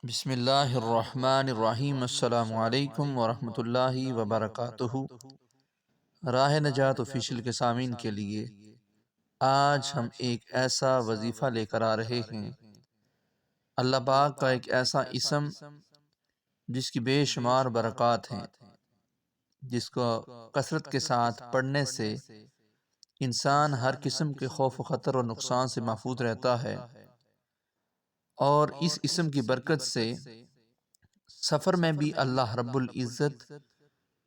بسم اللہ الرحمن الرحیم۔ السلام علیکم ورحمۃ اللہ وبرکاتہ۔ راہ نجات آفیشیل کے سامعین کے لیے آج ہم ایک ایسا وظیفہ لے کر آ رہے ہیں، اللہ پاک کا ایک ایسا اسم جس کی بے شمار برکات ہیں، جس کو کثرت کے ساتھ پڑھنے سے انسان ہر قسم کے خوف و خطر اور نقصان سے محفوظ رہتا ہے، اور اس اسم کی برکت سے سفر میں بھی اللہ رب العزت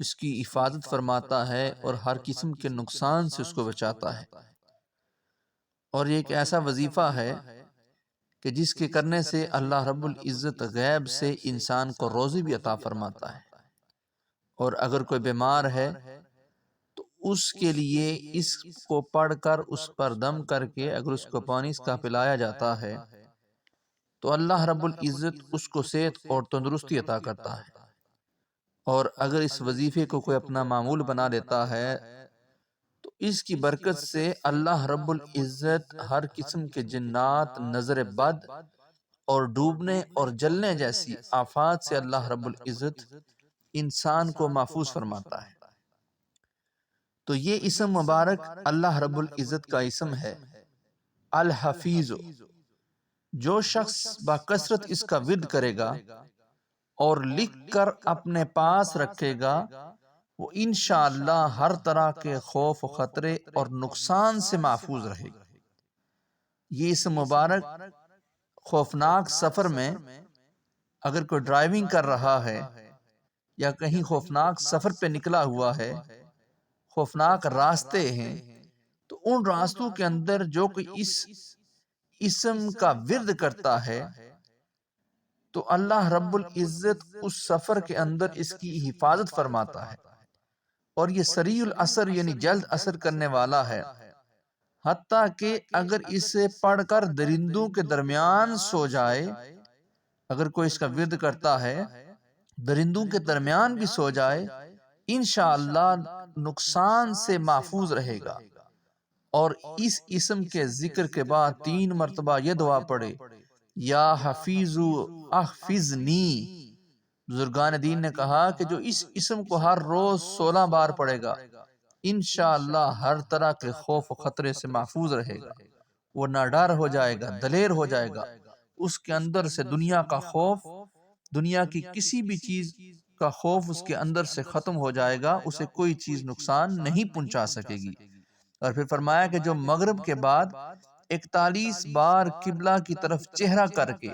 اس کی حفاظت فرماتا ہے اور ہر قسم کے نقصان سے اس کو بچاتا ہے۔ اور یہ ایک ایسا وظیفہ ہے کہ جس کے کرنے سے اللہ رب العزت غیب سے انسان کو روزی بھی عطا فرماتا ہے، اور اگر کوئی بیمار ہے تو اس کے لیے اس کو پڑھ کر اس پر دم کر کے اگر اس کو پانی اس کا پلایا جاتا ہے تو اللہ رب العزت اس کو صحت اور تندرستی عطا کرتا ہے۔ اور اگر اس وظیفے کو کوئی اپنا معمول بنا لیتا ہے تو اس کی برکت سے اللہ رب العزت ہر قسم کے جنات، نظر بد اور ڈوبنے اور جلنے جیسی آفات سے اللہ رب العزت انسان کو محفوظ فرماتا ہے۔ تو یہ اسم مبارک اللہ رب العزت کا اسم ہے الحفیظ۔ جو شخص بکثرت اس کا ورد کرے گا اور لکھ کر اپنے پاس رکھے گا، وہ انشاءاللہ ہر طرح کے خوف و خطرے اور نقصان سے محفوظ رہے گا۔ یہ اسم مبارک خوفناک سفر میں اگر کوئی ڈرائیونگ کر رہا ہے یا کہیں خوفناک سفر پہ نکلا ہوا ہے، خوفناک راستے ہیں، تو ان راستوں کے اندر جو کوئی اس اسم کا ورد کرتا ہے تو اللہ رب العزت اس سفر کے اندر اس کی حفاظت فرماتا ہے، اور یہ سریع الاثر یعنی جلد اثر کرنے والا ہے، حتیٰ کہ اگر اسے پڑھ کر درندوں کے درمیان سو جائے، اگر کوئی اس کا ورد کرتا ہے درندوں کے درمیان بھی سو جائے، انشاءاللہ نقصان سے محفوظ رہے گا۔ اور اس اسم کے ذکر کے بعد 3 مرتبہ یہ دعا پڑھے، یا حفیظ احفظنی۔ بزرگان دین نے کہا کہ جو اس اسم کو ہر روز 16 بار پڑھے گا، انشاءاللہ ہر طرح کے خوف و خطرے سے محفوظ رہے گا، وہ نہ ڈر ہو جائے گا، دلیر ہو جائے گا، اس کے اندر سے دنیا کا خوف، دنیا کی کسی بھی چیز کا خوف اس کے اندر سے ختم ہو جائے گا، اسے کوئی چیز نقصان نہیں پہنچا سکے گی۔ اور پھر فرمایا کہ جو مغرب کے بعد 41 بار قبلہ کی طرف چہرہ کر کے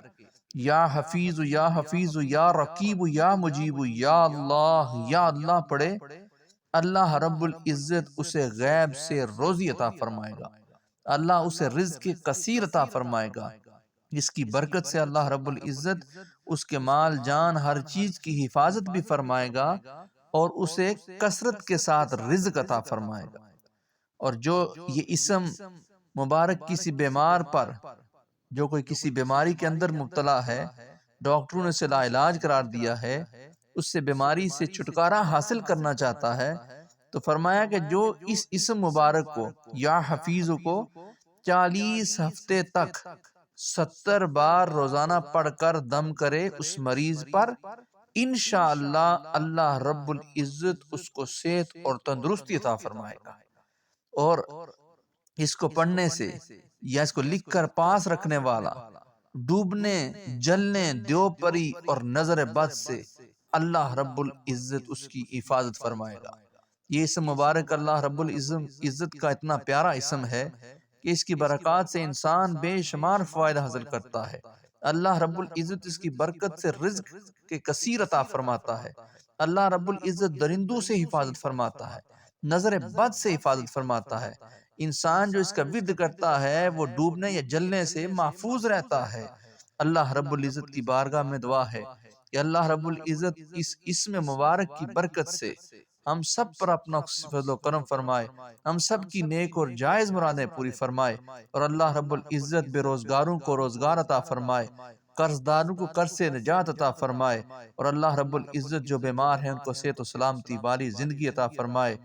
یا حفیظ یا حفیظ یا رقیب یا مجیب یا اللہ پڑھے، اللہ رب العزت اسے غیب سے روزی عطا فرمائے گا، اللہ اسے رزق کثیر عطا فرمائے گا۔ اس کی برکت سے اللہ رب العزت اس کے مال جان ہر چیز کی حفاظت بھی فرمائے گا، اور اسے کثرت کے ساتھ رزق عطا فرمائے گا۔ اور جو یہ اسم مبارک کسی بیمار پر، جو کوئی کسی بیماری کے اندر مبتلا ہے، ڈاکٹروں نے اسے لا علاج قرار دیا ہے، اس سے بیماری سے چھٹکارا حاصل کرنا چاہتا ہے، تو فرمایا کہ جو اس اسم مبارک کو یا حفیظ کو 40 ہفتے تک 70 بار روزانہ پڑھ کر دم کرے اس مریض پر، انشاءاللہ اللہ رب العزت اس کو صحت اور تندرستی عطا فرمائے گا۔ اور اس کو پڑھنے سے یا اس کو لکھ کر پاس رکھنے والا ڈوبنے، جلنے، دیو پری اور نظر بد سے اللہ رب العزت اس کی حفاظت فرمائے گا۔ یہ اسم مبارک اللہ رب العزت کا اتنا پیارا اسم ہے کہ اس کی برکات سے انسان بے شمار فوائد حاصل کرتا ہے۔ اللہ رب العزت اس کی برکت سے رزق کے کثیر عطا فرماتا ہے، اللہ رب العزت درندوں سے حفاظت فرماتا ہے، نظر بد سے حفاظت فرماتا ہے۔ انسان جو اس کا ورد کرتا ہے وہ ڈوبنے یا جلنے سے محفوظ رہتا ہے۔ اللہ رب العزت کی بارگاہ میں دعا ہے کہ اللہ رب العزت اس اسم مبارک کی برکت سے ہم سب پر اپنا فضل و کرم فرمائے، ہم سب کی نیک اور جائز مرادیں پوری فرمائے، اور اللہ رب العزت بے روزگاروں کو روزگار عطا فرمائے، قرض داروں کو قرض سے نجات عطا فرمائے، اور اللہ رب العزت جو بیمار ہیں ان کو صحت و سلامتی والی زندگی عطا فرمائے۔